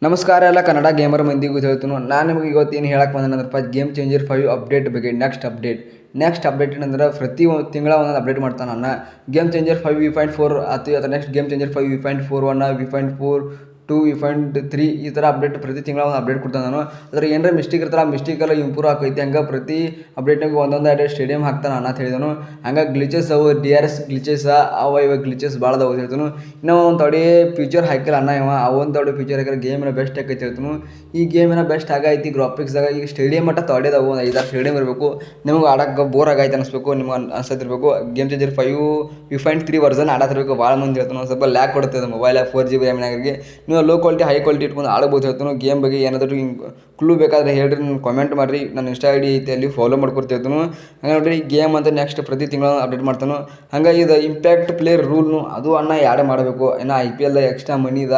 ನಮಸ್ಕಾರ ಎಲ್ಲ ಕನ್ನಡ ಗೇಮರ್ ಮಂದಿಗೂ ಹೇಳ್ತೀನಿ. ನಾನು ನಿಮಗೆ ಇವತ್ತೇನು ಹೇಳಕ್ಕೆ ಬಂದನಂದ್ರಪ್ಪ, ಗೇಮ್ ಚೇಂಜರ್ 5 ಅಪ್ಡೇಟ್ ಬಗ್ಗೆ. ನೆಕ್ಸ್ಟ್ ಅಪ್ಡೇಟ್ ಏನಂದ್ರೆ ಪ್ರತಿ ತಿಂಗಳ ಒಂದೊಂದು ಅಪ್ಡೇಟ್ ಮಾಡ್ತಾನೆ ನಾನು. ಗೇಮ್ ಚೇಂಜರ್ 5 V.4 ಆಯ್ತು, ಅಥವಾ next game changer 5 V.41 V.42 V.3 ಈ ಥರ ಅಪ್ಡೇಟ್ ಪ್ರತಿ ತಿಂಗಳ ಒಂದು ಅಪ್ಡೇಟ್ ಕೊಡ್ತಾನೆ ನಾನು. ಅದ್ರ ಏನಾರ ಮಿಸ್ಟೇಕ್ ಇರ್ತಾರ, ಆ ಮಿಸ್ಟೇಕೆಲ್ಲ ಇಂಪ್ರೂವ್ ಆಕೈತಿ. ಹಂಗೆ ಪ್ರತಿ ಅಪ್ಡೇಟ್ನಾಗ ಒಂದೊಂದು ಅಪ್ಡೇಟ್ ಸ್ಟೇಡಿಯಂ ಹಾಕ್ತಾನೆ ನಾನು ಅಂತ ಹೇಳಿದನು. ಹಂಗೆ ಗ್ಲಿಚಸ್ ಅವು DRS ಗ್ಲಿಚಸ್ ಇವಾಗ ಗ್ಲಿಚಸ್ ಭಾಳ ಅದಾವ ಹೇಳ್ತಾನು. ಇನ್ನೂ ಒಂದು ತೊಡೆ ಫ್ಯೂಚರ್ ಹಾಕಿಲ್ಲ ಅಣ್ಣ ಇವ, ಅವೊಂದು ತೊಡೆ ಫ್ಯೂಚರ್ ಹಾಕಿದ್ರೆ ಗೇಮಿನ ಬೆಸ್ಟ್ ಆಕೈತಿ ಹೇಳ್ತಾನು. ಈ ಗೇಮಿನ ಬೆಸ್ಟ್ ಆಗೈತಿ ಗ್ರಾಫಿಕ್ಸ್ದಾಗ. ಈಗ ಸ್ಟೇಡಿಯಂ ಮಟ್ಟ ತೊಡೆದವು, ಒಂದು 5-6 ಸ್ಟೇಡಿಯಂ ಇರಬೇಕು. ನಿಮ್ಗೆ ಆಡಕ್ಕೆ ಬೋರ್ ಆಗೈತೆ ಅನಿಸ್ಬೇಕು, ನಿಮ್ಗೆ ಅನ್ಸತ್ತಿರ್ಬೇಕು. ಗೇಮ್ ಚೇಂಜರ್ 5 V.3 ವರ್ಸನ್ ಆಡತ್ತಿರ್ಬೇಕು. ಭಾಳ ಮಂದಿ ಹೇಳ್ತಾನು. ಒಂದು ಸ್ವಲ್ಪ ಲ್ಯಾಕ್ ಕೊಡುತ್ತೆ ಮೊಬೈಲ್ 4GB ರ್ಯಾಮ್ನಾಗೆ. ನೀವು ಲೋ ಕ್ವಾಲಿಟಿ ಹೈ ಕ್ವಾಲಿಟಿ ಇಟ್ಕೊಂಡು ಆಡ್ಬೋದು ಹೇಳ್ತಾನು. ಗೇಮ್ ಬಗ್ಗೆ ಏನಾದರೂ ಹಿಂಗೆ ಕ್ಲೂ ಬೇಕಾದರೆ ಹೇಳ್ರಿ, ನಾನು ಕಾಮೆಂಟ್ ಮಾಡಿರಿ. ನನ್ನ ಇನ್ಸ್ಟಾ ID ಐತೆ, ಅಲ್ಲಿ ಫಾಲೋ ಮಾಡ್ಕೊಡ್ತಿರ್ತಾನು. ಹಂಗೆ ನೋಡಿರಿ, ಗೇಮ್ ಅಂತ ನೆಕ್ಸ್ಟ್ ಪ್ರತಿ ತಿಂಗಳು ಅಪ್ಡೇಟ್ ಮಾಡ್ತಾನು. ಹಂಗೆ ಇದು ಇಂಪ್ಯಾಕ್ಟ್ ಪ್ಲೇಯರ್ ರೂಲ್ನು ಅದು ಅಣ್ಣ ಆ್ಯಡ್ ಮಾಡಬೇಕು. ಇನ್ನು IPL ಎಕ್ಸ್ಟ್ರಾ ಮನಿದ.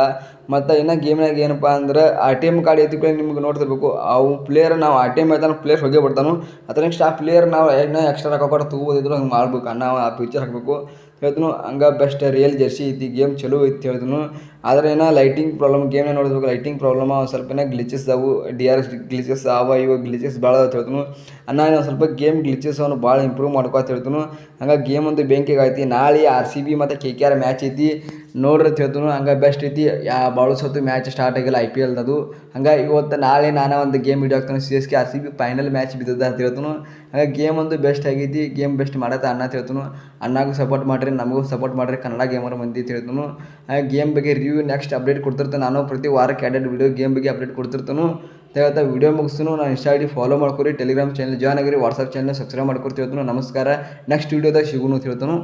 ಮತ್ತು ಇನ್ನು ಗೇಮ್ನಾಗ ಏನಪ್ಪ ಅಂದ್ರೆ ATM ಕಾರ್ಡ್ ಎತ್ತಿಕೊಳ್ಳಿ ನಿಮ್ಗೆ ನೋಡ್ತಿರ್ಬೇಕು. ಅವು ಪ್ಲೇಯರ್ ನಾವು ATM ಆಯ್ತಾನ ಪ್ಲೇಯರ್ ಹೋಗೇ ಬಿಡ್ತಾನು. ಅಥವಾ ನೆಕ್ಸ್ಟ್ ಆ ಪ್ಲೇಯರ್ ನಾವು ಇನ್ನೂ ಎಕ್ಸ್ಟ್ರಾ ರೊಕ್ಕ ಕೊಟ್ಟು ತೊಗೋದಿದ್ರು ಹಂಗೆ ಮಾಡ್ಬೇಕು ಅಣ್ಣ, ಆ ಫ್ಯೂಚರ್ ಹಾಕಬೇಕು ಹೇಳ್ತಾನು. ಹಂಗೆ ಬೆಸ್ಟ್ ರಿಯಲ್ ಜರ್ಸಿ ಐತಿ, ಗೇಮ್ ಚಲೋ ಐತಿ ಹೇಳ್ತಾನು. ಆದರೆ ಏನೋ ಲೈಟಿಂಗ್ ಪ್ರಾಬ್ಲಮ್, ಗೇಮ್ನ ನೋಡ್ಬೇಕು, ಲೈಟಿಂಗ್ ಪ್ರಾಬ್ಲಮ್ ಒಂದು ಸ್ವಲ್ಪ ಏನೋ ಗ್ಲಿಚಸ್ ಅವು, DRS ಗ್ಲಿಚಸ್ ಇವಾಗ ಗ್ಲಿಚಸ್ ಭಾಳ ಅಂತ ಹೇಳ್ತಾನು. ಅಣ್ಣ ಇನ್ನೊಂದು ಸ್ವಲ್ಪ ಗೇಮ್ ಗ್ಲಿಚಸ್ ಅವನು ಭಾಳ ಇಂಪ್ರೂವ್ ಮಾಡ್ಕೊತ ಹೇಳ್ತಾನು. ಹಂಗೆ ಗೇಮ್ ಒಂದು ಬೆಂಕಿಗೆ ಐತಿ. ನಾಳೆ RCB ಮತ್ತು KKR ಮ್ಯಾಚ್ ಐತಿ, ನೋಡ್ರಿ ಅಂತ ಹೇಳ್ತಾನು. ಹಂಗೆ ಬೆಸ್ಟ್ ಐತಿ. ಭಾಳ ಸತ್ತು ಮ್ಯಾಚ್ ಸ್ಟಾರ್ಟ್ ಆಗಿಲ್ಲ IPL ಅದು. ಹಂಗೆ ಇವತ್ತು ನಾಳೆ ನಾನು ಒಂದು ಗೇಮ್ ವಿಡಿಯೋ ಹಾಕ್ತಾನೆ. CSK RCB ಫೈನಲ್ ಮ್ಯಾಚ್ ಬಿದ್ದದ ಅಂತ ಹೇಳ್ತಾನು. ಹಾಗೆ ಗೇಮ್ ಒಂದು ಬೆಸ್ಟ್ ಆಗೈತಿ, ಗೇಮ್ ಬೆಸ್ಟ್ ಮಾಡತ್ತೆ ಅಣ್ಣ ಅಂತ ಹೇಳ್ತಾನು. ಅಣ್ಣಗೂ ಸಪೋರ್ಟ್ ಮಾಡಿರಿ, ನಮಗೂ ಸಪೋರ್ಟ್ ಮಾಡಿರಿ, ಕನ್ನಡ ಗೇಮರ್ ಮಂದಿ ಅಂತ ಹೇಳ್ತಾನು. ಹಾಗೆ ಗೇಮ್ ಬಗ್ಗೆ ರಿವ್ಯೂ ನೆಕ್ಸ್ಟ್ ಅಪ್ಡೇಟ್ ಕೊಡ್ತಿರ್ತಾನೆ. ನಾನು ಪ್ರತಿ ವಾರಕ್ಕೆ ಎರಡು ವಿಡಿಯೋ ಗೇಮ್ ಬಗ್ಗೆ ಅಪ್ಡೇಟ್ ಕೊಡ್ತಿರ್ತಾನು ಅಂತ ಹೇಳ್ತಾ ವಿಡಿಯೋ ಮುಗಿಸ್ತಾನು. ನಾನು ಇನ್ಸ್ಟಾ ID ಫಾಲೋ ಮಾಡ್ಕೊರಿ, ಟೆಲಿಗ್ರಾಮ್ ಚಾನಲ್ ಜಾಯ್ನ್ ಆಗಿರಿ, ವಾಟ್ಸಪ್ ಚಾನಲ್ ಸಬ್ಸ್ಕ್ರೈಬ್ ಮಾಡ್ಕೊಡ್ತಿರ್ತಾನು. ನಮಸ್ಕಾರ, ನೆಕ್ಸ್ಟ್ ವಿಡಿಯೋದಾಗ ಸಿಗೋನು ಅಂತ ಹೇಳ್ತಾನು.